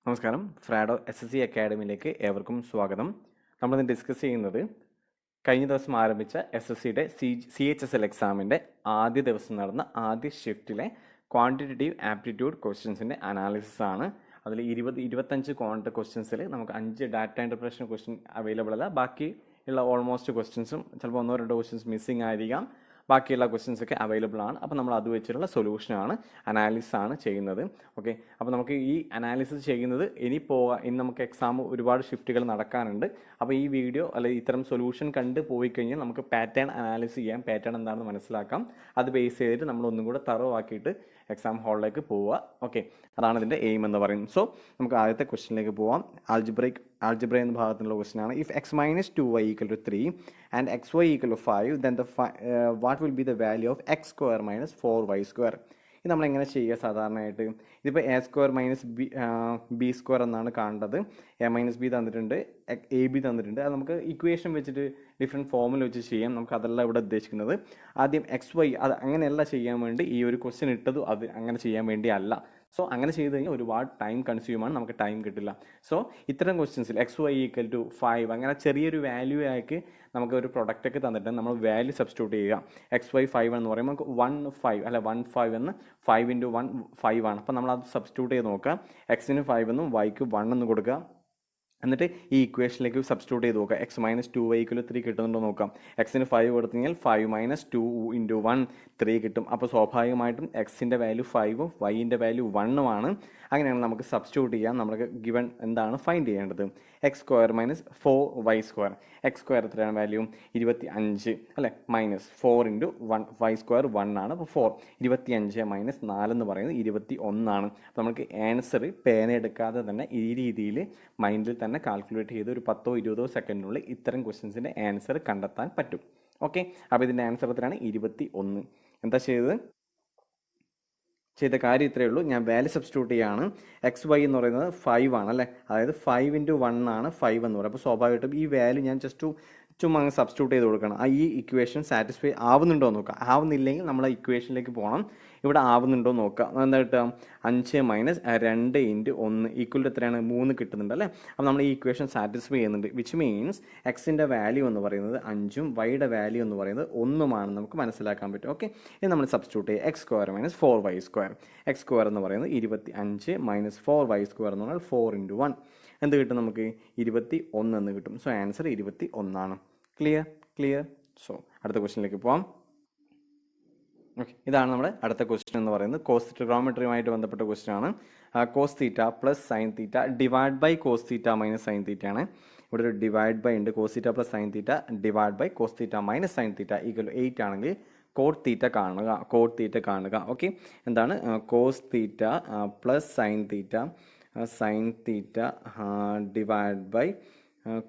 നമസ്കാരം. ഫ്രാഡോ SSC അക്കാഡമിയിലേക്ക് ഏവർക്കും സ്വാഗതം. നമ്മളിന്ന് ഡിസ്കസ് ചെയ്യുന്നത് കഴിഞ്ഞ ദിവസം ആരംഭിച്ച SSCയുടെ CHSL എക്സാമിൻ്റെ ആദ്യ ദിവസം നടന്ന ആദ്യ ഷിഫ്റ്റിലെ ക്വാണ്ടിറ്റേറ്റീവ് ആപ്റ്റിറ്റ്യൂഡ് ക്വസ്റ്റ്യൻസിൻ്റെ അനാലിസിസ് ആണ്. അതിൽ 25 ക്വാണ്ടിറ്റി ക്വസ്റ്റ്യൻസിൽ നമുക്ക് 5 ഡാറ്റ ഇൻ്റർപ്രിട്ടേഷൻ ക്വസ്റ്റ്യൻ അവൈലബിൾ അല്ല. ബാക്കി ഉള്ള ഓൾമോസ്റ്റ് ക്വസ്റ്റ്യൻസും ചിലപ്പോൾ 1-2 ക്വസ്റ്റ്യൻസ് മിസ്സിംഗ് ആയിരിക്കാം. ബാക്കിയുള്ള ക്വസ്റ്റ്യൻസ് ഒക്കെ അവൈലബിൾ ആണ്. അപ്പോൾ നമ്മൾ അത് വെച്ചിട്ടുള്ള സൊല്യൂഷനാണ്, അനാലിസിസ് ആണ് ചെയ്യുന്നത്. ഓക്കെ, അപ്പോൾ നമുക്ക് ഈ അനാലിസിസ് ചെയ്യുന്നത് ഇനി നമുക്ക് എക്സാം ഒരുപാട് ഷിഫ്റ്റുകൾ നടക്കാനുണ്ട്. അപ്പോൾ ഈ വീഡിയോ അല്ലെങ്കിൽ ഇത്തരം സൊല്യൂഷൻ കണ്ട് പോയി കഴിഞ്ഞാൽ നമുക്ക് പാറ്റേൺ അനാലിസിസ് ചെയ്യാം, പാറ്റേൺ എന്താണെന്ന് മനസ്സിലാക്കാം. അത് ബേസ് ചെയ്തിട്ട് നമ്മൾ ഒന്നും കൂടെ തറവാക്കിയിട്ട് എക്സാം ഹാളിലേക്ക് പോവുക. ഓക്കെ, അതാണ് ഇതിൻ്റെ എയിം എന്ന് പറയുന്നത്. സോ നമുക്ക് ആദ്യത്തെ ക്വസ്റ്റ്യനിലേക്ക് പോവാം. ആൾജിബ്ര എന്ന ഭാഗത്തുള്ള ക്വസ്റ്റ്യൻ ആണ്. If x minus 2y equal to 3 and xy equal to 5, then what will be the value of x square minus 4y square? ഇത് നമ്മൾ എങ്ങനെ ചെയ്യുക സാധാരണയായിട്ട്? ഇതിപ്പോൾ A square minus B square എന്നാണ് കാണേണ്ടത്. എ മൈനസ് ബി തന്നിട്ടുണ്ട്, എ ബി തന്നിട്ടുണ്ട്. അത് നമുക്ക് ഇക്വേഷൻ വെച്ചിട്ട് ഡിഫറെൻറ്റ് ഫോമിൽ വെച്ച് ചെയ്യാം. നമുക്ക് അതല്ല ഇവിടെ ഉദ്ദേശിക്കുന്നത്. ആദ്യം XY അത് അങ്ങനെയല്ല ചെയ്യാൻ വേണ്ടി ഈ ഒരു ക്വസ്റ്റ്യൻ ഇട്ടത്, അത് അങ്ങനെ ചെയ്യാൻ വേണ്ടി അല്ല. സോ അങ്ങനെ ചെയ്ത് കഴിഞ്ഞാൽ ഒരുപാട് ടൈം കൺസ്യൂമാണ്, നമുക്ക് ടൈം കിട്ടില്ല. സോ ഇത്തരം ക്വസ്റ്റ്യൻസിൽ XY equal to 5 അങ്ങനെ ചെറിയൊരു വാല്യൂ ആക്കി നമുക്ക് ഒരു പ്രൊഡക്റ്റൊക്കെ തന്നിട്ട് നമ്മൾ വാല്യൂ സബ്സ്റ്റിറ്റ്യൂട്ട് ചെയ്യുക. XY 5 എന്ന് പറയുമ്പോൾ നമുക്ക് 1 5 അല്ല 1 5 എന്ന് 5 × 1 5 ആണ്. അപ്പോൾ നമ്മൾ അത് സബ്സ്റ്റിറ്റ്യൂട്ട് ചെയ്ത് നോക്കുക. Xന് 5 എന്നും Yക്ക് 1 എന്ന് കൊടുക്കുക. എന്നിട്ട് ഈ ഇക്വേഷനിലേക്ക് സബ്സ്റ്റിറ്റ്യൂട്ട് ചെയ്ത് നോക്കുക. x minus 2y equal to 3 കിട്ടുന്നുണ്ടോ നോക്കാം. Xന് 5 കൊടുത്തു കഴിഞ്ഞാൽ 5 minus 2 × 1 3 കിട്ടും. അപ്പോൾ സ്വാഭാവികമായിട്ടും Xൻ്റെ വാല്യൂ 5ഉം Yൻ്റെ വാല്യൂ 1ഉം ആണ്. അങ്ങനെയാണ് നമുക്ക് സബ്സ്റ്റിറ്റ്യൂട്ട് ചെയ്യാം. നമുക്ക് ഗിവൺ എന്താണ് ഫൈൻഡ് ചെയ്യേണ്ടത്? x square minus 4y square. x square എത്രയാണ് വാല്യൂ? 25 അല്ലേ, മൈനസ് 4 × 1 y square 1 ആണ്. അപ്പോൾ 4 25 മൈനസ് 4 എന്ന് പറയുന്നത് 21 ആണ്. അപ്പോൾ നമുക്ക് ആൻസർ പേന എടുക്കാതെ തന്നെ ഈ രീതിയിൽ മൈൻഡിൽ തന്നെ കാൽക്കുലേറ്റ് ചെയ്ത് ഒരു 10-20 സെക്കൻഡിനുള്ളിൽ ഇത്തരം ക്വസ്റ്റ്യൻസിൻ്റെ ആൻസർ കണ്ടെത്താൻ പറ്റും. ഓക്കെ, അപ്പോൾ ഇതിൻ്റെ ആൻസർ എത്രയാണ്? 21. എന്താ ചെയ്ത കാര്യം ഇത്രയേ ഉള്ളൂ. ഞാൻ വാല്യൂ സബ്സ്റ്റിറ്റ്യൂട്ട് ചെയ്യാണ്. XY എന്ന് പറയുന്നത് 5 ആണ് അല്ലേ, അതായത് 5 × 1 ആണ് 5 എന്ന് പറയുന്നത്. അപ്പോൾ സ്വാഭാവികമായിട്ടും ഈ വാല്യൂ ഞാൻ ചുമ്മാ അങ്ങ് സബ്സ്റ്റിറ്റ്യൂട്ട് ചെയ്ത് കൊടുക്കണം. ഈ ഇക്വേഷൻ സാറ്റിസ്ഫൈ ആവുന്നുണ്ടോ എന്ന് നോക്കുക. ആവുന്നില്ലെങ്കിൽ നമ്മൾ ഇക്വേഷനിലേക്ക് പോകണം. ഇവിടെ ആവുന്നുണ്ടോ എന്ന് നോക്കുക. എന്താ കിട്ടുക? 5 മൈനസ് 2 × 1 ഈക്വൽ ടു എത്രയാണ്? 3 കിട്ടുന്നുണ്ട് അല്ലേ. അപ്പോൾ നമ്മൾ ഈ ഇക്വേഷൻ സാറ്റിസ്ഫൈ ചെയ്യുന്നുണ്ട്. വിച്ച് മീൻസ് എക്സിൻ്റെ വാല്യൂ എന്ന് പറയുന്നത് 5ഉം Yയുടെ വാല്യൂ എന്ന് പറയുന്നത് 1ഉമാണെന്ന് നമുക്ക് മനസ്സിലാക്കാൻ പറ്റും. ഓക്കെ, ഇനി നമ്മൾ സബ്സ്റ്റിറ്റ്യൂട്ട് ചെയ്യുക. x square minus 4y square. x square എന്ന് പറയുന്നത് 25 മൈനസ് 4y square എന്ന് പറഞ്ഞാൽ 4 × 1 എന്ത് കിട്ടും? നമുക്ക് 21 എന്ന് കിട്ടും. സോ ആൻസർ 21 ആണ്. ക്ലിയർ. സോ അടുത്ത ക്വസ്റ്റ്യനിലേക്ക് പോവാം. ഓക്കെ, ഇതാണ് നമ്മുടെ അടുത്ത ക്വസ്റ്റ്യൻ എന്ന് പറയുന്നത്. കോസ് ട്രിഗണോമെട്രിയുമായിട്ട് ബന്ധപ്പെട്ട ക്വസ്റ്റ്യൻ ആണ്. Cos theta plus sine theta divide by cos theta minus sine theta ആണ്. ഇവിടെ ഒരു ഡിവൈഡ് ബൈ ഉണ്ട്. Cos theta plus sine theta divide by cos theta minus sine theta equal 8 ആണെങ്കിൽ കോട്ട് തീറ്റ കാണുക. Okay, എന്താണ് cos theta plus sine theta divide by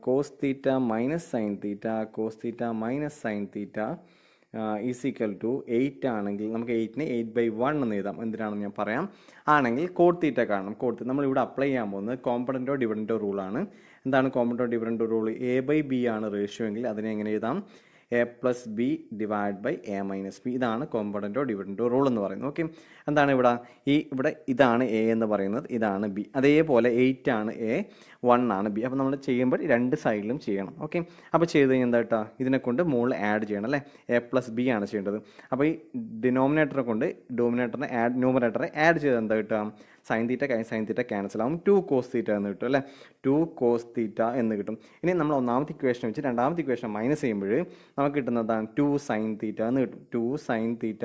cos theta minus sine theta is equal to 8 ആണെങ്കിൽ നമുക്ക് 8നെ 8/1 എന്ന് എഴുതാം. എന്തിനാണെന്ന് ഞാൻ പറയാം. ആണെങ്കിൽ കോട്ട് തീറ്റ കാണണം. നമ്മളിവിടെ അപ്ലൈ ചെയ്യാൻ പോകുന്നത് കോമ്പണൻറ്റോ ഡിവിഡൻറ്റോ റൂളാണ്. എന്താണ് കോമ്പണൻറ്റോ ഡിവിഡൻറ്റോ റൂൾ? A/B ആണ് റേഷ്യോ എങ്കിൽ അതിനെ എങ്ങനെ എഴുതാം? A+B divide by A-B. ഇതാണ് കോമ്പണൻറ്റോ ഡിവിഡൻറ്റോ റൂൾ എന്ന് പറയുന്നത്. ഓക്കെ, എന്താണ് ഇവിടെ ഇതാണ് A എന്ന് പറയുന്നത്, ഇതാണ് B. അതേപോലെ 8 ആണ് A, 1 ആണ് B. അപ്പോൾ നമ്മൾ ചെയ്യുമ്പോൾ രണ്ട് സൈഡിലും ചെയ്യണം. ഓക്കെ, അപ്പോൾ ചെയ്ത് കഴിഞ്ഞാൽ എന്താ കേട്ടോ? ഇതിനെ കൊണ്ട് മുകളിൽ ആഡ് ചെയ്യണം അല്ലേ. A+B ആണ് ചെയ്യേണ്ടത്. അപ്പോൾ ഈ ഡിനോമിനേറ്ററെ കൊണ്ട് ന്യൂമറേറ്ററെ ആഡ് ചെയ്ത് എന്താ കിട്ടുക? സൈൻ തീറ്റ ക്യാൻസൽ ആവും. 2 cos θ എന്ന് കിട്ടും അല്ലേ. 2 cos θ എന്ന് കിട്ടും. ഇനി നമ്മൾ ഒന്നാമത്തെ ഇക്വേഷൻ വെച്ച് രണ്ടാമത്തെ ഇക്വേഷൻ മൈനസ് ചെയ്യുമ്പോൾ നമുക്ക് കിട്ടുന്നതാണ് 2 sin θ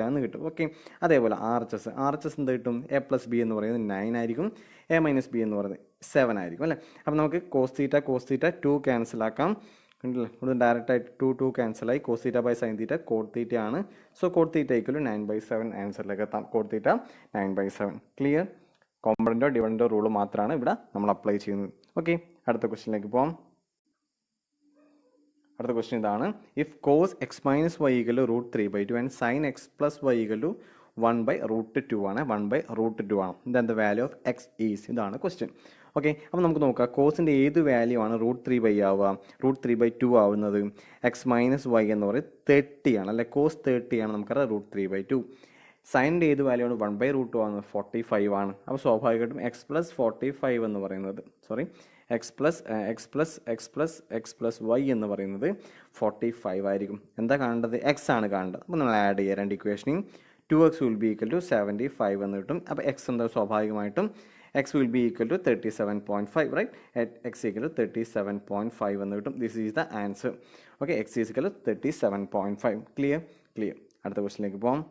എന്ന് കിട്ടും. ഓക്കെ, അതേപോലെ RHS എന്ത് കിട്ടും? A+B എന്ന് പറയുന്നത് 9 ആയിരിക്കും, A-B എന്ന് പറയുന്നത് 7 ആയിരിക്കും അല്ലേ. അപ്പോൾ നമുക്ക് cos θ 2 ക്യാൻസൽ ആക്കാം. കണ്ടില്ലേ, ഇവിടെ ഡയറക്റ്റായിട്ട് 2 ക്യാൻസലായി. cos θ by sine theta cot theta ആണ്. സോ കോട്ട് തീറ്റ ഈക്വൽ 9/7 ആൻസറിലേക്ക് എത്താം. Cot theta 9/7. Clear. Componendo dividendo rule മാത്രമാണ് ഇവിടെ നമ്മൾ അപ്ലൈ ചെയ്യുന്നത്. ഓക്കെ, അടുത്ത ക്വസ്റ്റ്യനിലേക്ക് പോകാം. അടുത്ത ക്വസ്റ്റ്യൻ ഇതാണ്. If cos x minus y equal to √3/2 and sine x plus y equal to 1/√2 ആണ്. 1/√2 ആണ്. Then the value of x is. ഇതാണ് ക്വസ്റ്റ്യൻ. ഓക്കെ, അപ്പോൾ നമുക്ക് നോക്കാം. കോസിൻ്റെ ഏത് വാല്യൂ ആണ് √3/2 ആവുക? √3/2 ആവുന്നത് x minus y എന്ന് പറയുന്നത് 30 ആണ് അല്ലെ. കോസ് 30 ആണ് നമുക്കറിയാം √3/2. സൈനിൻ്റെ ഏത് വാല്യൂ ആണ് 1/√2 ആണ് 45 ആണ്. അപ്പോൾ സ്വാഭാവികമായിട്ടും എക്സ് പ്ലസ് 45 എന്ന് പറയുന്നത് എക്സ് പ്ലസ് വൈ എന്ന് പറയുന്നത് 45 ആയിരിക്കും. എന്താ കാണേണ്ടത്? എക്സ് ആണ് കാണേണ്ടത്. അപ്പോൾ നമ്മൾ ആഡ് ചെയ്യുക രണ്ട് ഇക്വേഷനെയും. 2x will be equal to 75 എന്ന് കിട്ടും. അപ്പോൾ എക്സ് എന്താ സ്വാഭാവികമായിട്ടും x will be equal to 37.5, right? At x equal to 37.5 എന്ന് കിട്ടും. This is the answer. Okay, x is equal to 37.5. Clear? അടുത്ത ക്വസ്റ്റിലേക്ക് പോകാം.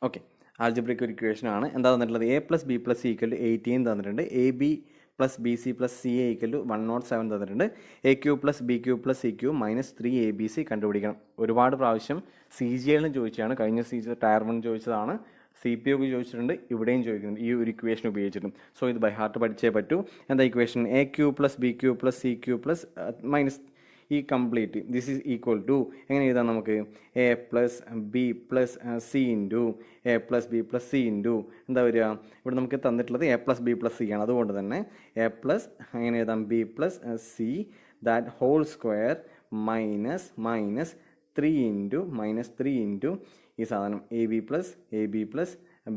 ഓക്കെ, ആൾജിബ്രിക് ഒരു ഇക്വേഷൻ ആണ്. എന്താ തന്നിട്ടുള്ളത്? a plus B plus C equal to 18 തന്നിട്ടുണ്ട്. A B plus B C plus C A equal to 107 തന്നിട്ടുണ്ട്. A cube plus B cube plus C cube minus 3ab കണ്ടുപിടിക്കണം. ഒരുപാട് പ്രാവശ്യം സി ജി എല്ലിന് ചോദിച്ചാണ്. കഴിഞ്ഞ ടയർ 1 ചോദിച്ചതാണ്, സി പി ഒക്ക് ചോദിച്ചിട്ടുണ്ട്, ഇവിടെയും ചോദിക്കുന്നുണ്ട് ഈ ഒരു ഇക്വേഷൻ ഉപയോഗിച്ചിട്ടും. സോ ഇത് ബൈ ഹാർട്ട് പഠിച്ചേ പറ്റൂ. എന്താ equation? A cube plus B cube plus C cube plus minus ഈ complete this is equal to എങ്ങനെ എഴുതാം നമുക്ക്? A plus B plus C into A plus B plus C into എന്താ വരിക? ഇവിടെ നമുക്ക് തന്നിട്ടുള്ളത് A plus B plus C ആണ്. അതുകൊണ്ട് തന്നെ എ പ്ലസ് എങ്ങനെ എഴുതാം? B plus C that whole square minus 3 into ഈ സാധനം A B plus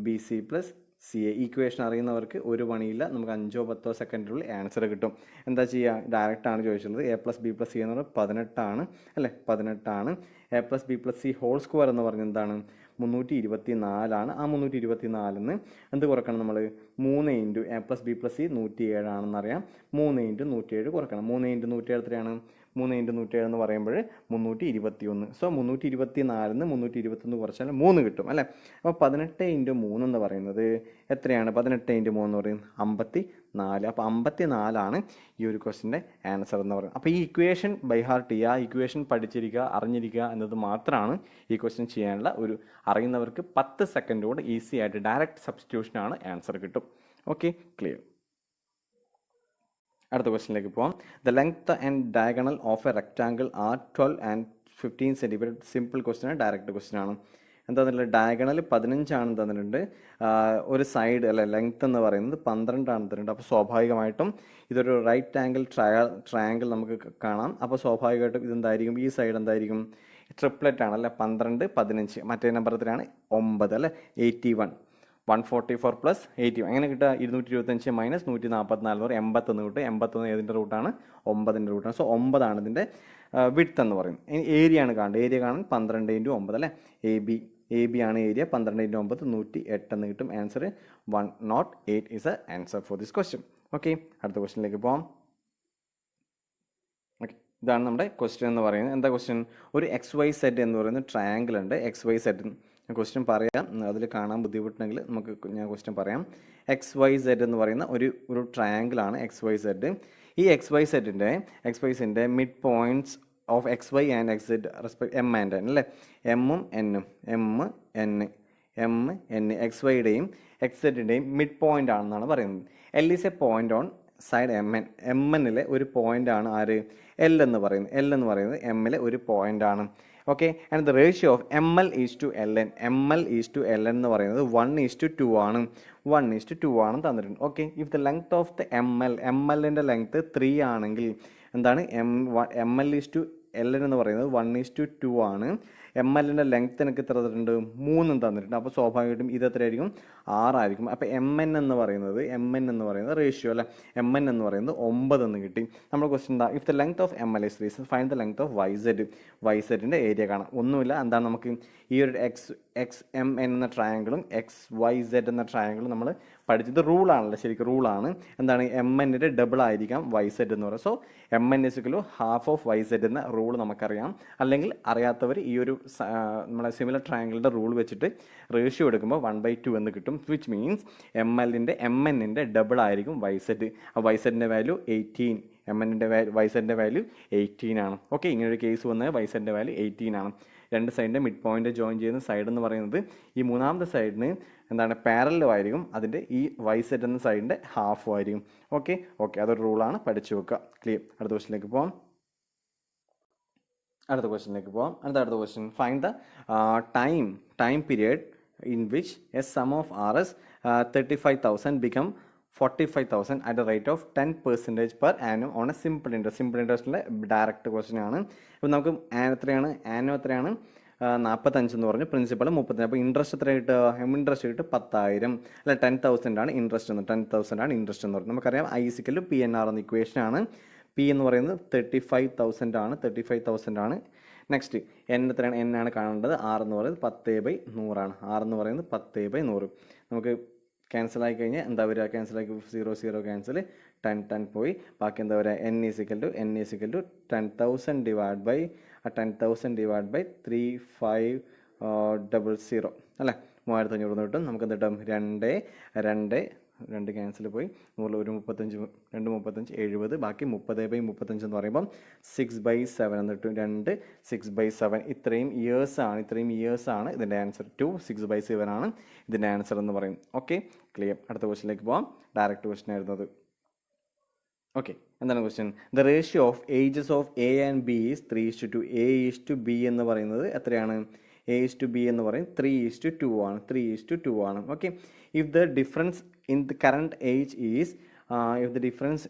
B C plus C A. Equation അറിയുന്നവർക്ക് ഒരു പണിയില്ല, നമുക്ക് 5-10 സെക്കൻഡിനുള്ളിൽ ആൻസർ കിട്ടും. എന്താ ചെയ്യുക? ഡയറക്റ്റ് ആണ് ചോദിച്ചിട്ടുള്ളത്. A plus B plus C എന്ന് പറഞ്ഞാൽ 18 ആണ് അല്ലേ? 18 ആണ്. A plus B plus C whole square എന്ന് പറഞ്ഞാൽ എന്താണ്? 324 ആണ്. ആ 324 എന്ത് കുറക്കണം നമ്മൾ? 3 into A plus B plus C 107 ആണെന്നറിയാം. 3 into 107 കുറക്കണം. 3 ഇൻറ്റു 107 എത്രയാണ്? 3 ഇൻറ്റു 107 എന്ന് പറയുമ്പോൾ 321. സോ 324 321 കുറച്ചാൽ 3 കിട്ടും അല്ലേ? അപ്പോൾ 18 ഇൻറ്റു 3 എന്ന് പറയുന്നത് എത്രയാണ്? 18 ഇൻറ്റു 3 എന്ന് പറയുന്നത് 54. അപ്പോൾ 54 ആണ് ഈ ഒരു ക്വസ്റ്റിൻ്റെ ആൻസർ എന്ന് പറയുന്നത്. അപ്പോൾ ഈ ഇക്വേഷൻ ബൈ ഹാർട്ട് ചെയ്യുക, ഇക്വേഷൻ പഠിച്ചിരിക്കുക, അറിഞ്ഞിരിക്കുക എന്നത് മാത്രമാണ് ഈ ക്വസ്റ്റ്യൻ ചെയ്യാനുള്ള ഒരു അറിയുന്നവർക്ക് 10 സെക്കൻഡ് കൊണ്ട് ഈസി ആയിട്ട് ഡയറക്റ്റ് സബ്സ്റ്റിറ്റ്യൂഷനാണ് ആൻസർ കിട്ടും. Okay, clear. അടുത്ത ക്വസ്റ്റിനിലേക്ക് പോകാം. The length and diagonal of a rectangle are 12 and 15 centimetre. Simple question ആണ്, ഡയറക്റ്റ് ക്വസ്റ്റ്യൻ ആണ്. എന്താ തന്നിട്ടുള്ളത്? ഡയഗണൽ 15 ആണ് തന്നിട്ടുണ്ട്. ഒരു സൈഡ് അല്ലെ ലെങ്ത് എന്ന് പറയുന്നത് 12 ആണ് തന്നിട്ടുണ്ട്. അപ്പോൾ സ്വാഭാവികമായിട്ടും ഇതൊരു റൈറ്റ് ആംഗിൾ ട്രയാങ്കിൾ നമുക്ക് കാണാം. അപ്പോൾ സ്വാഭാവികമായിട്ടും ഇതെന്തായിരിക്കും? ഈ സൈഡ് എന്തായിരിക്കും? ട്രിപ്ലെറ്റ് ആണ് അല്ലേ? 12 15. മറ്റേ നമ്പർ എത്രയാണ്? 9 അല്ലേ? 81. 144 പ്ലസ് 81 എങ്ങനെ കിട്ടുക? 225 മൈനസ് 144 എന്ന് പറയും 81 കിട്ടും. 81 ഏതിൻ്റെ റൂട്ടാണ്? 9ൻ്റെ റൂട്ടാണ്. സോ 9 ആണ് ഇതിൻ്റെ വിഡ്ത്ത് എന്ന് പറയും. ഇനി ഏരിയ ആണ് കാണേണ്ടത്. ഏരിയ കാണാൻ 12 ഇൻറ്റു 9 അല്ലേ? എ ബി ആണ് ഏരിയ. 12 ഇൻറ്റു 9 108 എന്ന് കിട്ടും. Answer 108 is A answer for this question. Okay, അടുത്ത ക്വസ്റ്റ്യനിലേക്ക് പോകാം. ഓക്കെ, ഇതാണ് നമ്മുടെ ക്വസ്റ്റ്യൻ എന്ന് പറയുന്നത്. എന്താ ക്വസ്റ്റ്യൻ? ഒരു XYZ എന്ന് പറയുന്ന ട്രയാങ്കിൾ ഉണ്ട്. XYZ ക്വസ്റ്റ്യൻ പറയാം, അതിൽ കാണാൻ ബുദ്ധിമുട്ടുണ്ടെങ്കിൽ നമുക്ക് ഞാൻ ക്വസ്റ്റ്യൻ പറയാം. XYZ എന്ന് പറയുന്ന ഒരു ട്രയാങ്കിൾ ആണ് XYZ. ഈ XYZൻ്റെ mid points of XY and XZ respect M and N അല്ലേ? എമ്മും N XYയുടെയും XZയുടെയും മിഡ് പോയിന്റ് ആണെന്നാണ് പറയുന്നത്. L is a point on side MN ഒരു പോയിന്റ് ആണ് ആര്? L എന്ന് പറയുന്നത് എമ്മിലെ ഒരു പോയിന്റ് ആണ്. Okay, and the ratio of ML is to LN എന്ന് പറയുന്നത് 1:2 ആണ്. 1:2 ആണ് തന്നിട്ടുണ്ട്. Okay, if the length of the MLൻ്റെ ലെങ്ത് 3 ആണെങ്കിൽ എന്താണ്? ML ഈസ് ടു LN എന്ന് പറയുന്നത് 1:2 ആണ്. MLൻ്റെ ലെങ്ത് എനിക്ക് എത്ര തന്നിട്ടുണ്ട്? 3 തന്നിട്ടുണ്ട്. അപ്പോൾ സ്വാഭാവികമായിട്ടും ഇത് എത്രയായിരിക്കും? 6 ആയിരിക്കും. അപ്പോൾ MN എന്ന് പറയുന്നത് റേഷ്യോ അല്ലേ? MN എന്ന് പറയുന്നത് 9 എന്ന് കിട്ടി. നമ്മുടെ ക്വസ്റ്റ്യൻ എന്താ? If the length of ML is 3, find the length of YZൻ്റെ ഏരിയ കാണാം. ഒന്നുമില്ല, എന്താണ് നമുക്ക് ഈ ഒരു XMN എന്ന ട്രയാങ്കിളും XYZ എന്ന ട്രയാങ്കിളും നമ്മൾ പഠിച്ചത് റൂളാണല്ലോ, ശരിക്കും റൂളാണ്. എന്താണ്? MNൻ്റെ ഡബിൾ ആയിരിക്കാം YZ എന്ന് പറയുന്നത്. So MN = half of YZ എന്ന റൂൾ നമുക്കറിയാം. അല്ലെങ്കിൽ അറിയാത്തവർ ഈ ഒരു നമ്മളെ സിമിലർ ട്രയാങ്കിളിൻ്റെ റൂൾ വെച്ചിട്ട് റേഷ്യോ എടുക്കുമ്പോൾ 1/2 എന്ന് കിട്ടും. വിച്ച് മീൻസ് MNൻ്റെ ഡബിൾ ആയിരിക്കും YZ. ആ YZൻ്റെ വാല്യൂ 18. YZൻ്റെ വാല്യൂ 18 ആണ്. ഓക്കെ, ഇങ്ങനൊരു കേസ് വന്നാൽ YZൻ്റെ വാല്യൂ 18 ആണ്. രണ്ട് സൈഡിൻ്റെ മിഡ് പോയിന്റ് ജോയിൻ ചെയ്യുന്ന സൈഡ് എന്ന് പറയുന്നത് ഈ മൂന്നാമത്തെ സൈഡിന് എന്താണ്? പാരലലും ആയിരിക്കും. അതിൻ്റെ ഈ YZ എന്ന സൈഡിൻ്റെ ഹാഫും ആയിരിക്കും. ഓക്കെ, അതൊരു റൂളാണ്, പഠിച്ചു വെക്കുക. ക്ലിയർ. അടുത്ത ക്വസ്റ്റിനിലേക്ക് പോകാം. അടുത്ത question find the time period in which a sum of RS 35,000 become 45,000 at the rate of 10% per annum on a simple interest. Simple ഇൻട്രസ്റ്റിലെ ഡയറക്റ്റ് ക്വസ്റ്റ്യൻ ആണ്. അപ്പോൾ നമുക്ക് എത്രയാണ്? 45 എന്ന് പറഞ്ഞു, പ്രിൻസിപ്പൾ 35. അപ്പോൾ ഇൻട്രസ്റ്റ് എത്ര കിട്ടുക? ഇൻട്രസ്റ്റ് കിട്ടും 10,000 അല്ല 10,000 ആണ് ഇൻട്രസ്റ്റ് എന്ന് 10,000 ആണ് ഇൻട്രസ്റ്റ് എന്ന് പറയുന്നത്. നമുക്കറിയാം I=PNR എന്ന ഇക്വേഷൻ ആണ്. പി എന്ന് പറയുന്നത് 35,000 ആണ്, 35,000 ആണ്. നെക്സ്റ്റ് എൻ എത്രയാണ്? എൻ ആണ് കാണേണ്ടത്. ആർ എന്ന് പറയുന്നത് 10/100 ആണ്. ആർ എന്ന് പറയുന്നത് 10/100. നമുക്ക് ക്യാൻസൽ ആയി കഴിഞ്ഞാൽ എന്താ വരിക? ക്യാൻസൽ ആക്കി 0 ക്യാൻസൽ, 10 പോയി, ബാക്കി എന്താ വരിക? n = 10,000 ഡിവൈഡ് ബൈ 3500 അല്ലേ, 3500 കിട്ടും. നമുക്ക് എന്ത് കിട്ടും? 2 ക്യാൻസൽ പോയി, 100 35, 2 35 70, ബാക്കി 30/35 എന്ന് പറയുമ്പം 6/7 എന്ന് കിട്ടും. 2 6/7. ഇത്രയും ഇയേഴ്സ് ആണ് ഇതിൻ്റെ ആൻസർ. 2 6/7 ആണ് ഇതിൻ്റെ ആൻസർ എന്ന് പറയും. Okay, clear. അടുത്ത ക്വസ്റ്റിനിലേക്ക് പോകാം. ഡയറക്റ്റ് ക്വസ്റ്റ്യൻ ആയിരുന്നത്. ഓക്കെ, എന്താണ് question? The ratio of ages of A and B is 3:2. A:B എന്ന് പറയുന്നത് എത്രയാണ്? A:B എന്ന് പറയും 3:2 ആണ്. 3:2 ആണ്. Okay, if the difference in the current age is if the difference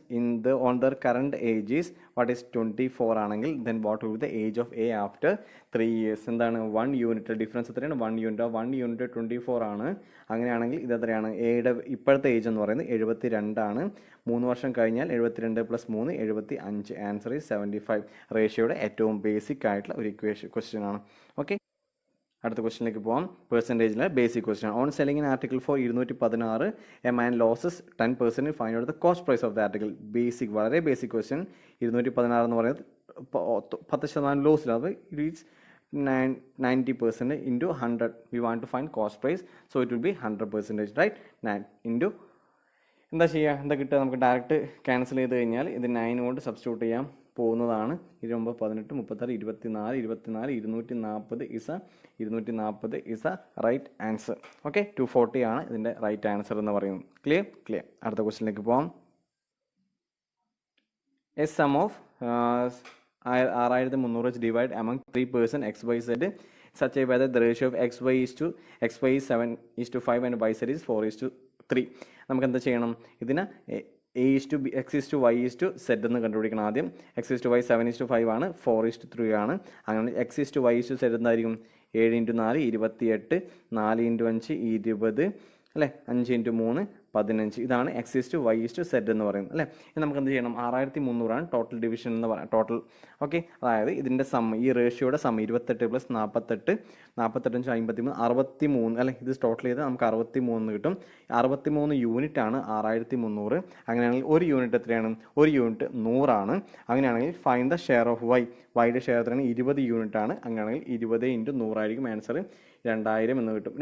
on their current age is what is 24 ആണെങ്കിൽ then what will be the age of A after 3 years? എന്താണ്? 1 unit difference എത്രയാണ്? 1 unit. 1 unit 24 ആണ്. അങ്ങനെയാണെങ്കിൽ ഇത് എത്രയാണ്? എയുടെ ഇപ്പോഴത്തെ age എന്ന് പറയുന്നത് 72 ആണ്. 3 വർഷം കഴിഞ്ഞാൽ 72 + 3 75. Answer is 75. റേഷ്യോയുടെ ഏറ്റവും ബേസിക് ആയിട്ടുള്ള ഒരു ക്വസ്റ്റ്യൻ ആണ്. ഓക്കെ, അടുത്ത ക്വസ്റ്റിനിലേക്ക് പോകാം. പെർസെൻറ്റേജിലെ basic question. On selling an article for 216 a man loses 10% find out the cost price of the article. Basic, വളരെ ബേസിക് ക്വസ്റ്റ്യൻ. 216 എന്ന് പറയുന്നത് 10% ലോസിൽ, അത് it is 90% into 100. We want to find cost price, so it will be 100%, right? 9 into എന്താ ചെയ്യുക? എന്താ കിട്ടുക? നമുക്ക് ഡയറക്റ്റ് ക്യാൻസൽ ചെയ്ത് കഴിഞ്ഞാൽ ഇത് 9 കൊണ്ട് സബ്സ്റ്റിറ്റ്യൂട്ട് ചെയ്യാൻ പോകുന്നതാണ്. 29 18 36 24 240 is a right answer. Okay, 240 ആണ് ഇതിൻ്റെ റൈറ്റ് ആൻസർ എന്ന് പറയുന്നത്. ക്ലിയർ. അടുത്ത ക്വസ്റ്റ്യനിലേക്ക് പോകാം. A sum of 6300 divide among 3 person XYZ such a way that the ratio of XY is 7:5 and YZ is 4:3. നമുക്ക് എന്താ ചെയ്യണം? ഇതിന് X:Y:Z എന്ന് കണ്ടുപിടിക്കണം ആദ്യം. X:Y 7:5 ആണ്, 4:3 ആണ്. അങ്ങനെ X:Y:Z എന്തായിരിക്കും? 7 × 4 28, 4 × 5 20 അല്ലേ, 5 × 3 15. ഇതാണ് X:Y:Z എന്ന് പറയുന്നത് അല്ലേ. ഇനി നമുക്ക് എന്ത് ചെയ്യണം? 6300 ആണ് ടോട്ടൽ ഡിവിഷൻ എന്ന് പറയാം. ടോട്ടൽ ഓക്കെ, അതായത് ഇതിൻ്റെ സം, ഈ റേഷ്യോയുടെ സം 28 + 48 48 × 53 63 അല്ലേ. ഇത് ടോട്ടൽ ചെയ്ത് നമുക്ക് 63 കിട്ടും. 63 യൂണിറ്റ് ആണ് 6300. അങ്ങനെയാണെങ്കിൽ ഒരു യൂണിറ്റ് എത്രയാണ്? ഒരു യൂണിറ്റ് 100 ആണ്. അങ്ങനെയാണെങ്കിൽ ഫൈൻഡ് ദ ഷെയർ ഓഫ് വൈയുടെ ഷെയർ എത്രയാണ്? 20 യൂണിറ്റ് ആണ്. അങ്ങനെയാണെങ്കിൽ 20 × 100 ആയിരിക്കും ആൻസർ. 2000 എന്ന് കിട്ടും.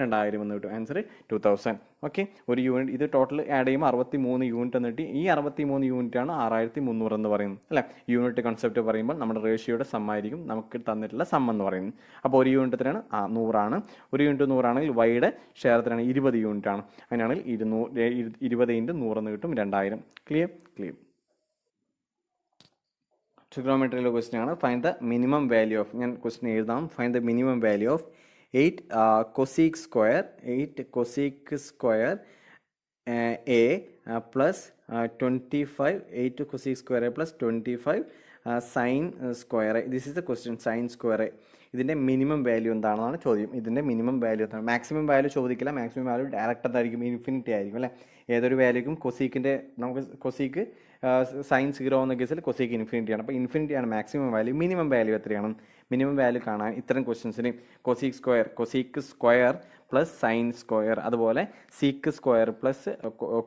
ആൻസർ 2000. ഓക്കെ, ഒരു യൂണിറ്റ് ഇത് ടോട്ടൽ ആഡ് ചെയ്യുമ്പോൾ 63 യൂണിറ്റ് എന്ന് കിട്ടി. ഈ 63 യൂണിറ്റ് ആണ് 6300 എന്ന് പറയുന്നത് അല്ലേ. യൂണിറ്റ് കൺസെപ്റ്റ് പറയുമ്പോൾ നമ്മുടെ റേഷ്യോയുടെ സം ആയിരിക്കും നമുക്ക് തന്നിട്ടുള്ള സം എന്ന് പറയുന്നത്. അപ്പോൾ ഒരു യൂണിറ്റ് എത്രയാണ്? 100 ആണ്. ഒരു യൂണിറ്റ് 100 ആണെങ്കിൽ വൈയുടെ ഷെയർ എത്രയാണ്? 20 യൂണിറ്റ് ആണ്. അങ്ങനെയാണെങ്കിൽ 20 × 100 എന്ന് കിട്ടും. 2000. ക്ലിയർ. ട്രിഗണോമെട്രിയിലെ ക്വസ്റ്റ്യൻ ആണ്. Find the minimum value of, ഞാൻ ക്വസ്റ്റ്യൻ എഴുതാം. Find the minimum value of 8 cosec square A plus 25 8 cosec square A plus 25 sin square A. This is the question, sin square A. ഇതിൻ്റെ minimum value എന്താണെന്നാണ് ചോദ്യം. ഇതിൻ്റെ minimum value എന്താണ്? Maximum value ചോദിക്കില്ല. Maximum value direct എന്തായിരിക്കും? Infinity ആയിരിക്കും അല്ലേ. ഏതൊരു വാല്യൂക്കും കൊസീക്കിൻ്റെ നമുക്ക് കൊസീക്ക് സൈൻ 0 എന്ന കേസിൽ കൊസീക്ക് ഇൻഫിനിറ്റി ആണ്. അപ്പോൾ ഇൻഫിനിറ്റി ആണ് മാക്സിമം വാല്യൂ. മിനിമം വാല്യൂ എത്രയാണ്? മിനിമം വാല്യൂ കാണാൻ ഇത്തരം ക്വസ്റ്റ്യൻസിന് cosec square plus sine square, അതുപോലെ sec square plus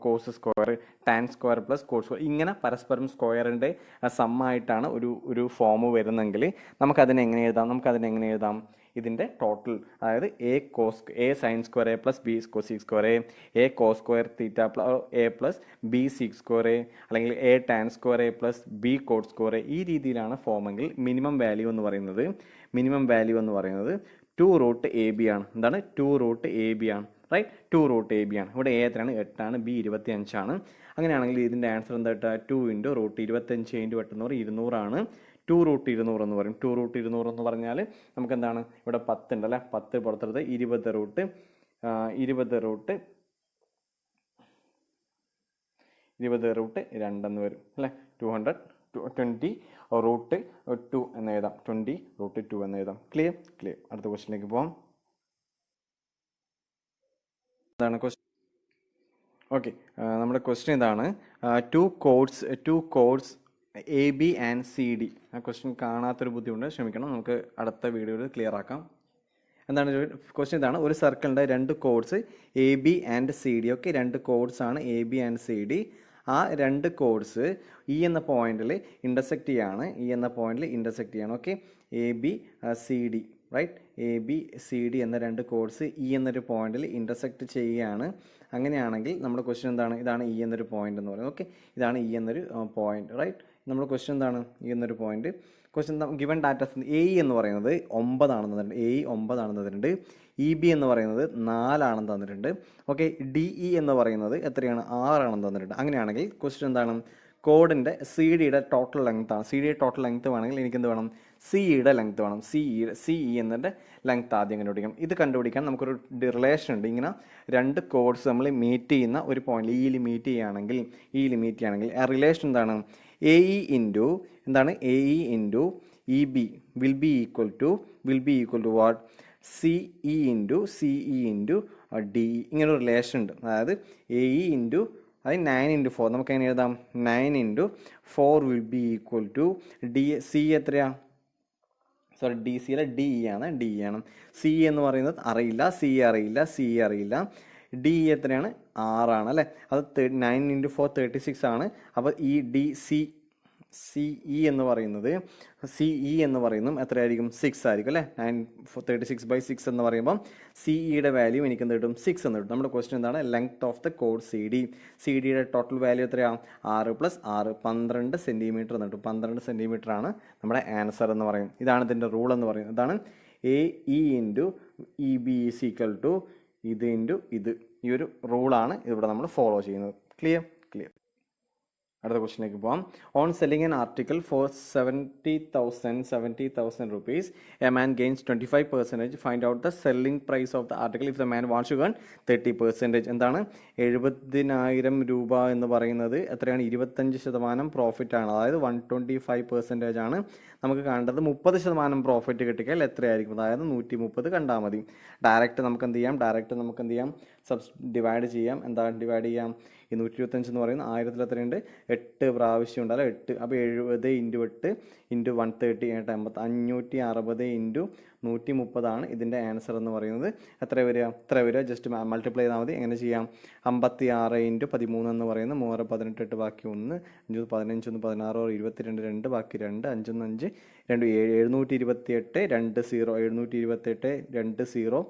cos square, tan square plus cos square, ഇങ്ങനെ പരസ്പരം സ്ക്വയറിൻ്റെ സമ്മായിട്ടാണ് ഒരു ഫോം വരുന്നെങ്കിൽ നമുക്കതിനെ എങ്ങനെ എഴുതാം? ഇതിൻ്റെ ടോട്ടൽ, അതായത് A sine square A plus B cosec square A cos square theta A plus B sec square അല്ലെങ്കിൽ A tan square A plus B cot square, ഈ രീതിയിലാണ് ഫോമെങ്കിൽ മിനിമം വാല്യൂ എന്ന് പറയുന്നത് 2√AB ആണ്. എന്താണ്? 2√AB ആണ്. റൈറ്റ്, 2√AB ആണ്. ഇവിടെ എ എത്രയാണ്? 8 ആണ്. ബി 25 ആണ്. അങ്ങനെയാണെങ്കിൽ ഇതിൻ്റെ ആൻസർ എന്താ കിട്ടുക? 2 × √25 × 8 എന്ന് പറയും 200 ആണ്. 2√200 എന്ന് പറയും. 2√200 എന്ന് പറഞ്ഞാൽ നമുക്ക് എന്താണ്? ഇവിടെ 10 ഉണ്ട് അല്ലേ. 10 പുറത്തെടുത്ത് 20√2 എന്ന് വരും അല്ലേ. 200 20 റൂട്ട് 2 എന്ന് എഴുതാം. 20 റൂട്ട് 2 എന്ന് എഴുതാം. ക്ലിയർ. അടുത്ത ക്വസ്റ്റിലേക്ക് പോകാം. എന്താണ് ക്വസ്റ്റ്യൻ? ഓക്കെ, നമ്മുടെ ക്വസ്റ്റ്യൻ ഇതാണ്. Two chords AB and CD. ആ ക്വസ്റ്റ്യൻ കാണാത്തൊരു ബുദ്ധിമുട്ട് ക്ഷമിക്കണം, നമുക്ക് അടുത്ത വീഡിയോയിൽ ക്ലിയർ ആക്കാം. എന്താണ് ക്വസ്റ്റ്യൻ ഇതാണ്. ഒരു സർക്കിളിൻ്റെ 2 chords AB and CD. Okay, 2 chords ആണ് AB ആൻഡ് CD. ആ 2 കോഡ്സ് എന്ന പോയിന്റിൽ ഇൻ്റർസെക്റ്റ് ചെയ്യാണ്. Okay, AB CD, right. ABCD എന്ന 2 കോഡ്സ് എന്നൊരു പോയിന്റിൽ ഇൻ്റർസെക്റ്റ് ചെയ്യുകയാണ്. അങ്ങനെയാണെങ്കിൽ നമ്മുടെ ക്വസ്റ്റ്യൻ എന്താണ്? ഇതാണ് എന്നൊരു പോയിന്റ് എന്ന് പറയുന്നത്. ഓക്കെ, ഇതാണ് എന്നൊരു പോയിന്റ്, റൈറ്റ്. നമ്മുടെ ക്വസ്റ്റ്യൻ എന്താണ്? എന്നൊരു point. Question given data AE എന്ന് പറയുന്നത് 9 ആണെന്ന് തന്നിട്ടുണ്ട്. AE 9 ആണെന്ന് തന്നിട്ടുണ്ട്. EB എന്ന് പറയുന്നത് 4 ആണെന്ന് തന്നിട്ടുണ്ട്. ഓക്കെ, DE എന്ന് പറയുന്നത് എത്രയാണ്? 6 ആണെന്ന് തന്നിട്ടുണ്ട്. അങ്ങനെയാണെങ്കിൽ ക്വസ്റ്റ്യൻ എന്താണ്? കോഡിൻ്റെ CDയുടെ ടോട്ടൽ ലെങ്ത് ആണ്. CDയുടെ ടോട്ടൽ ലെങ്ത് വേണമെങ്കിൽ എനിക്ക് എന്ത് വേണം? CEയുടെ ലെങ്ത് വേണം. CE എന്നതിൻ്റെ ലെങ്ത് ആദ്യം കണ്ടുപിടിക്കണം. ഇത് കണ്ടുപിടിക്കാൻ നമുക്കൊരു റിലേഷൻ ഉണ്ട്. ഇങ്ങനെ 2 കോഡ്സ് നമ്മൾ മീറ്റ് ചെയ്യുന്ന ഒരു പോയിന്റ് ഇയിൽ മീറ്റ് ചെയ്യുകയാണെങ്കിൽ ആ റിലേഷൻ എന്താണ്? AE into EB will be equal to what? CE into DE. ഇങ്ങനെ ഒരു റിലേഷൻ ഉണ്ട്. അതായത് AE ഇൻറ്റു 9 ഇൻറ്റു 4 നമുക്ക് എങ്ങനെ എഴുതാം? 9 into 4 will be equal to DC എത്രയാ? DC അല്ല, DE ആണ്. CE എന്ന് പറയുന്നത് അറിയില്ല, CE അറിയില്ല. DE എത്രയാണ്? 6 ആണ് അല്ലേ. അത് 9 ഇൻറ്റു 4 36 ആണ്. അപ്പോൾ ഈ CE എന്ന് പറയുന്നത് എത്രയായിരിക്കും? 6 ആയിരിക്കും അല്ലേ. 36/6 എന്ന് പറയുമ്പോൾ CEയുടെ വാല്യൂ എനിക്ക് എന്ത് കിട്ടും? 6 എന്ന് കിട്ടും. നമ്മുടെ ക്വസ്റ്റ്യൻ എന്താണ്? ലെങ്ത് ഓഫ് ദ കോഡ് CDയുടെ ടോട്ടൽ വാല്യൂ എത്രയാണ്? 6 + 6 12 സെൻറ്റിമീറ്റർ എന്ന് കിട്ടും. 12 സെൻറ്റിമീറ്റർ ആണ് നമ്മുടെ ആൻസർ എന്ന് പറയും. ഇതാണ് ഇതിൻ്റെ റൂൾ എന്ന് പറയുന്നത്. ഇതാണ് AE into EB is equal to ഇത് ഇൻറ്റു ഇത്. ഈ ഒരു റൂളാണ് ഇവിടെ നമ്മൾ ഫോളോ ചെയ്യുന്നത്. ക്ലിയർ. അടുത്ത ക്വസ്റ്റിലേക്ക് പോകാം. On selling an article for 70,000 rupees, a man gains 25%. Find out the selling price of the article if the man wants to gain 30%. എന്താണ്? 70,000 രൂപ എന്ന് പറയുന്നത് എത്രയാണ്? 25% പ്രോഫിറ്റ് ആണ്. അതായത് 125% ആണ്. നമുക്ക് കാണേണ്ടത് 30% പ്രോഫിറ്റ് കിട്ടിയാൽ എത്രയായിരിക്കും? അതായത് 130 കണ്ടാൽ മതി. ഡയറക്റ്റ് നമുക്ക് എന്ത് ചെയ്യാം? ഡിവൈഡ് ചെയ്യാം. ഡിവൈഡ് ചെയ്യാം? ഈ 125 എന്ന് പറയുന്നത് 1000 എത്രയുണ്ട്? 8 പ്രാവശ്യം ഉണ്ടല്ലോ. 8 അപ്പോൾ 70 ഇൻറ്റു 8 ഇൻറ്റു 130 560 ഇൻറ്റു 130 ആണ് ഇതിൻ്റെ ആൻസർ എന്ന് പറയുന്നത്. എത്ര വരിക? ജസ്റ്റ് മൾട്ടിപ്ലൈ ചെയ്താൽ മതി. എങ്ങനെ ചെയ്യാം? 56 ഇൻറ്റു 13 എന്ന് പറയുന്നത് 3 18 8 ബാക്കി 1 5 15 1 16 22 2 ബാക്കി 2 5 1 5 2 728 20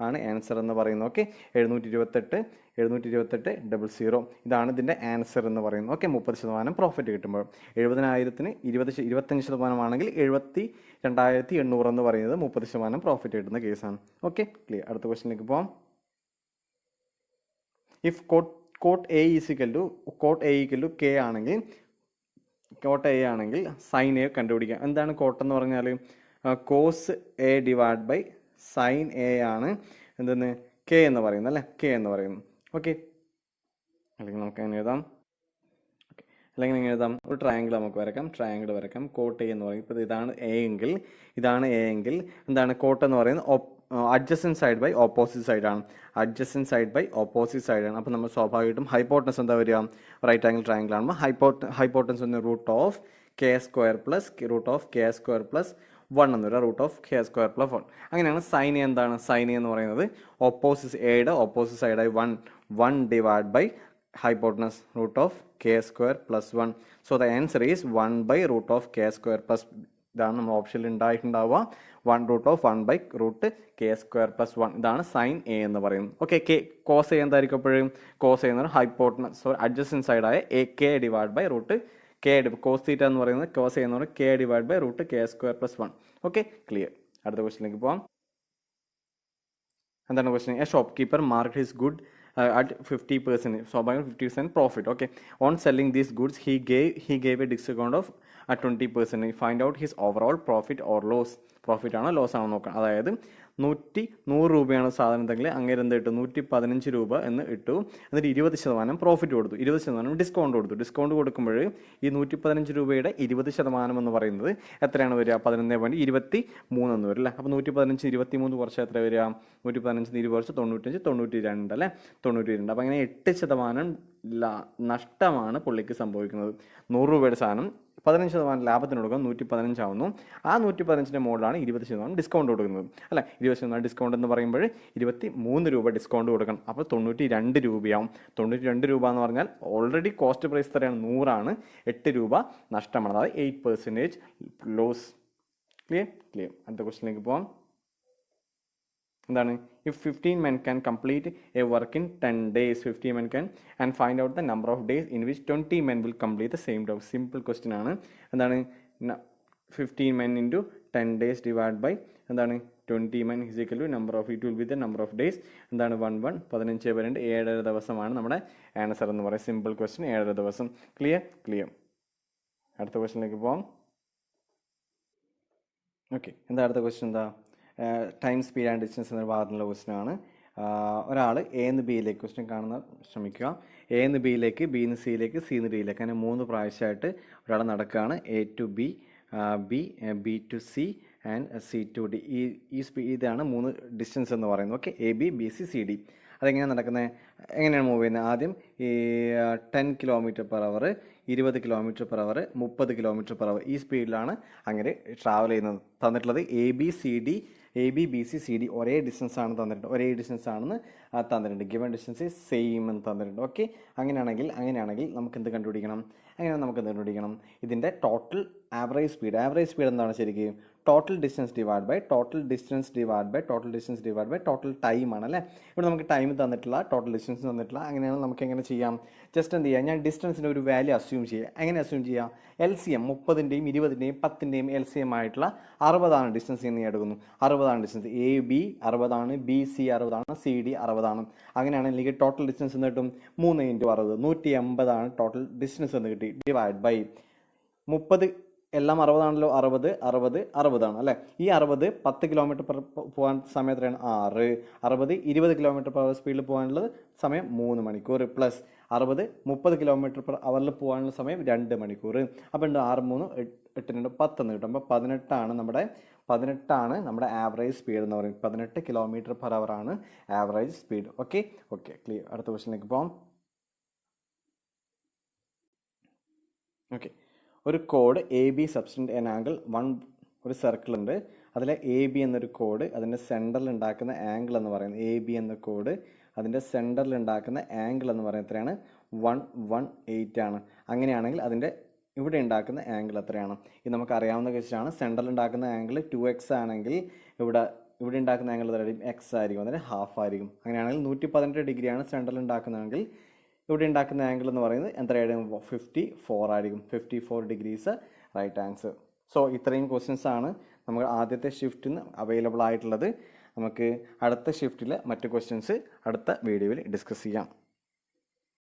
ആണ് ആൻസർ എന്ന് പറയുന്നത്. ഓക്കെ, 728 00. ഇതാണ് ഇതിൻ്റെ ആൻസർ എന്ന് പറയുന്നത്. ഓക്കെ, 30% പ്രോഫിറ്റ് കിട്ടുമ്പോൾ 70,000-ന് 25% ആണെങ്കിൽ 72,800 എന്ന് പറയുന്നത് 30% പ്രോഫിറ്റ് കിട്ടുന്ന കേസാണ്. Okay, clear. അടുത്ത ക്വസ്റ്റിനിലേക്ക് പോകാം. If cot A equal to K ആണെങ്കിൽ സൈൻ എ കണ്ടുപിടിക്കാം. എന്താണ് കോട്ട് എന്ന് പറഞ്ഞാൽ? Cos A divide by sine A ആണ് എന്തെന്ന്? K എന്ന് പറയുന്നത് അല്ലേ. ഓക്കെ, അല്ലെങ്കിൽ നമുക്ക് എങ്ങനെ എഴുതാം? ഒരു ട്രയാങ്കിൾ നമുക്ക് വരയ്ക്കാം. കോട്ട് A എന്ന് പറയും. ഇപ്പോൾ ഇതാണ് A എങ്കിൽ എന്താണ് കോട്ട് എന്ന് പറയുന്നത്? Adjacent side by opposite side ആണ്. അപ്പോൾ നമ്മൾ സ്വാഭാവികമായിട്ടും ഹൈപ്പോട്ടൻസ് എന്താ വരിക? റൈറ്റ് ആംഗിൾ ട്രയാങ്കിൾ ആകുമ്പോൾ ഹൈപ്പോട്ടൻസ് എന്ന് √ ഓഫ് K² പ്ലസ് √K² + 1 എന്ന് വരിക. √K² + 1. അങ്ങനെയാണ് സൈൻ എ എന്താണ്? സൈൻ എ എന്ന് പറയുന്നത് എയുടെ ഓപ്പോസിറ്റ് സൈഡായി 1 divide by hypotenuse √K² + 1. So the answer is 1 by √K² + ഇതാണ് നമ്മൾ ഓപ്ഷനിൽ ഉണ്ടായിട്ടുണ്ടാവുക. 1/K² + 1. ഇതാണ് സൈൻ എ എന്ന് പറയുന്നത്. ഓക്കെ, കോസ് എ എന്തായിരിക്കും? എപ്പോഴും കോസ് എ എന്ന് പറയുന്നത് ഹൈപ്പോട്ടനസ് അഡ്ജസൻറ്റ് സൈഡായ K divide by cos theta എന്ന് പറയുന്നത് കോസ് എ എന്ന് പറയുന്നത് K divide by √K² + 1. Okay, clear. അടുത്ത ക്വസ്റ്റിനിലേക്ക് പോകാം. എന്താണ് question? A shopkeeper marked his good at 50%, സ്വാഭാവികം 50% profit. Okay, on selling these goods he gave a discount of 20%. Find out his overall profit or loss. Profit ആണോ loss ആണോ നോക്കാം. അതായത് 100 രൂപയാണ് സാധനത്തെങ്കിൽ അങ്ങനെ എന്ത് ഇട്ടു 115 രൂപ എന്ന് ഇട്ടു. എന്നിട്ട് 20% പ്രോഫിറ്റ് കൊടുത്തു, 20% ഡിസ്കൗണ്ട് കൊടുത്തു. ഡിസ്കൗണ്ട് കൊടുക്കുമ്പോൾ ഈ 115 രൂപയുടെ 20% എന്ന് പറയുന്നത് എത്രയാണ് വരിക? 11.23 എന്ന് വരും അല്ലേ. അപ്പോൾ 115 23 കുറച്ച് എത്ര വരിക? 115 20 കുറച്ച് 95 92 അല്ലേ, 92. അപ്പോൾ അങ്ങനെ 8% നഷ്ടമാണ് പുള്ളിക്ക് സംഭവിക്കുന്നത്. 100 രൂപയുടെ സാധനം 15% ലാഭത്തിന് കൊടുക്കുക, 115 ആവുന്നു. ആ 115ൻ്റെ മുകളിലാണ് 20% ഡിസ്കൗണ്ട് കൊടുക്കുന്നത് അല്ല. 20% ഡിസ്കൗണ്ട് എന്ന് പറയുമ്പോൾ 23 രൂപ ഡിസ്കൗണ്ട് കൊടുക്കണം. അപ്പോൾ 92 രൂപയാവും. 92 രൂപ എന്ന് പറഞ്ഞാൽ ഓൾറെഡി കോസ്റ്റ് പ്രൈസ് എത്രയാണ്? 100 8 രൂപ നഷ്ടമാണ്, അതായത് 8% ലോസ്. ക്ലിയർ. അടുത്ത ക്വസ്റ്റിനിലേക്ക് പോകാം. എന്താണ്? If 15 men can complete a work in 10 days, 50 men can and find out the number of days in which 20 men will complete the same job. Simple question ആണ്. എന്താണ്? 15 men into 10 days divided by എന്താണ് 20 men is equal to number of, it will be the number of days. എന്താണ് 1 15 2 7 ദിവസമാണ് നമ്മുടെ answer എന്ന് പറയുന്നത്. Simple question, 7 ദിവസം. Clear. അടുത്ത ക്വസ്റ്റ്യനിലേക്ക് പോകാം. ഓക്കെ, എന്താ അടുത്ത ക്വസ്റ്റ്യൻ? എന്താ? ടൈം, സ്പീഡ് ആൻഡ് ഡിസ്റ്റൻസ് എന്ന ഭാഗത്തുള്ള ക്വസ്റ്റ്യൻ ആണ്. ഒരാൾ എ നിന്ന് ബിയിലേക്ക്, ക്വസ്റ്റ്യൻ കാണുന്ന ശ്രമിക്കുക. എ നിന്ന് ബിയിലേക്ക്, ബി നിന്ന് സിയിലേക്ക്, സി നിന്ന് ഡിയിലേക്ക്, അങ്ങനെ 3 പ്രാവശ്യമായിട്ട് ഒരാൾ നടക്കുകയാണ്. A to B, B to C and C to D. ഇതാണ് 3 ഡിസ്റ്റൻസ് എന്ന് പറയുന്നത്. Okay, A B B C C D. അതെങ്ങനെയാണ് നടക്കുന്നത്? എങ്ങനെയാണ് മൂവ് ചെയ്യുന്നത്? ആദ്യം ഈ 10 km/h, 20 km/h, 30 km/h ഈ സ്പീഡിലാണ് അങ്ങനെ ട്രാവൽ ചെയ്യുന്നത്. തന്നിട്ടുള്ളത് A B B C C D ഒരേ ഡിസ്റ്റൻസ് ആണ് തന്നിട്ടുണ്ട്, ഒരേ ഡിസ്റ്റൻസ് ആണെന്ന് തന്നിട്ടുണ്ട്. ഗിവൺ ഡിസ്റ്റൻസ് സെയിം എന്ന് തന്നിട്ടുണ്ട്. ഓക്കെ, അങ്ങനെയാണെങ്കിൽ നമുക്ക് എന്ത് കണ്ടുപിടിക്കണം? ഇതിൻ്റെ ടോട്ടൽ ആവറേജ് സ്പീഡ് എന്താണ് ശരിക്കും? Total distance divide by total time ആണ് അല്ലേ. ഇവിടെ നമുക്ക് ടൈം തന്നിട്ടില്ല, ടോട്ടൽ ഡിസ്റ്റൻസ് തന്നിട്ടില്ല. അങ്ങനെയാണ് നമുക്ക് എങ്ങനെ ചെയ്യാം? ജസ്റ്റ് എന്ത് ചെയ്യാം? ഞാൻ ഡിസ്റ്റൻസിൻ്റെ ഒരു വാല്യൂ അസ്യൂം ചെയ്യാം. എങ്ങനെ അസ്യൂം ചെയ്യാം? LCM 30ൻ്റെയും 20ൻ്റെയും 10ൻ്റെയും LCM ആയിട്ടുള്ള 60 ഡിസ്റ്റൻസ് എന്ന് എടുക്കുന്നു. 60 distance. A B 60, B C 60, C D 60. അങ്ങനെയാണെങ്കിൽ ടോട്ടൽ ഡിസ്റ്റൻസ് എന്ന് കിട്ടും 3 × 60 180 ടോട്ടൽ ഡിസ്റ്റൻസ് എന്ന് കിട്ടി. ഡിവൈഡ് ബൈ 30, എല്ലാം 60 ആണല്ലോ. 60 ആണ് അല്ലേ. ഈ 60 10 km/h പോകാൻ സമയം എത്രയാണ്? 6. 60 20 km/h സ്പീഡിൽ പോകാനുള്ളത് സമയം 3 മണിക്കൂർ. പ്ലസ് 60 30 km/h പോകാനുള്ള സമയം 2 മണിക്കൂർ. അപ്പോൾ ഉണ്ട് 6 3 8 2 10 എന്ന് കിട്ടും. അപ്പോൾ 18 ആണ് നമ്മുടെ ആവറേജ് സ്പീഡ് എന്ന് പറയുന്നത്. 18 km/h ആണ് ആവറേജ് സ്പീഡ്. Okay, clear. അടുത്ത ക്വസ്റ്റ്യനിലേക്ക് പോകാം. ഓക്കെ, ഒരു code A B subtend N angle 1, ഒരു സർക്കിൾ ഉണ്ട്. അതിലെ എ ബി എന്നൊരു കോഡ് അതിൻ്റെ സെൻറ്ററിൽ ഉണ്ടാക്കുന്ന ആംഗിൾ എന്ന് പറയുന്നത്, എ ബി എന്ന കോഡ് അതിൻ്റെ സെൻറ്ററിൽ ഉണ്ടാക്കുന്ന ആംഗിൾ എന്ന് പറയുന്നത് എത്രയാണ്? 118 ആണ്. അങ്ങനെയാണെങ്കിൽ അതിൻ്റെ ഇവിടെ ഉണ്ടാക്കുന്ന ആംഗിൾ എത്രയാണ്? ഇത് നമുക്ക് അറിയാവുന്ന കേസാണ്. സെൻറ്ററിൽ ഉണ്ടാക്കുന്ന ആംഗിൾ 2x ആണെങ്കിൽ ഇവിടെ ഉണ്ടാക്കുന്ന ആംഗിൾ എത്രയായിരിക്കും? എക്സ് ആയിരിക്കും, അതിന് ഹാഫ് ആയിരിക്കും. അങ്ങനെയാണെങ്കിൽ 118 ഡിഗ്രിയാണ് സെൻറ്ററിൽ ഉണ്ടാക്കുന്നതെങ്കിൽ ഇവിടെ ഉണ്ടാക്കുന്ന ആംഗിൾ എന്ന് പറയുന്നത് എത്രയായിരിക്കും? 54 ആയിരിക്കും. 54 ഡിഗ്രീസ് റൈറ്റ് ആൻസർ. സോ ഇത്രയും ക്വസ്റ്റ്യൻസ് ആണ് നമ്മൾ ആദ്യത്തെ ഷിഫ്റ്റിന് അവൈലബിൾ ആയിട്ടുള്ളത്. നമുക്ക് അടുത്ത ഷിഫ്റ്റിൽ മറ്റ് ക്വസ്റ്റ്യൻസ് അടുത്ത വീഡിയോയിൽ ഡിസ്കസ് ചെയ്യാം.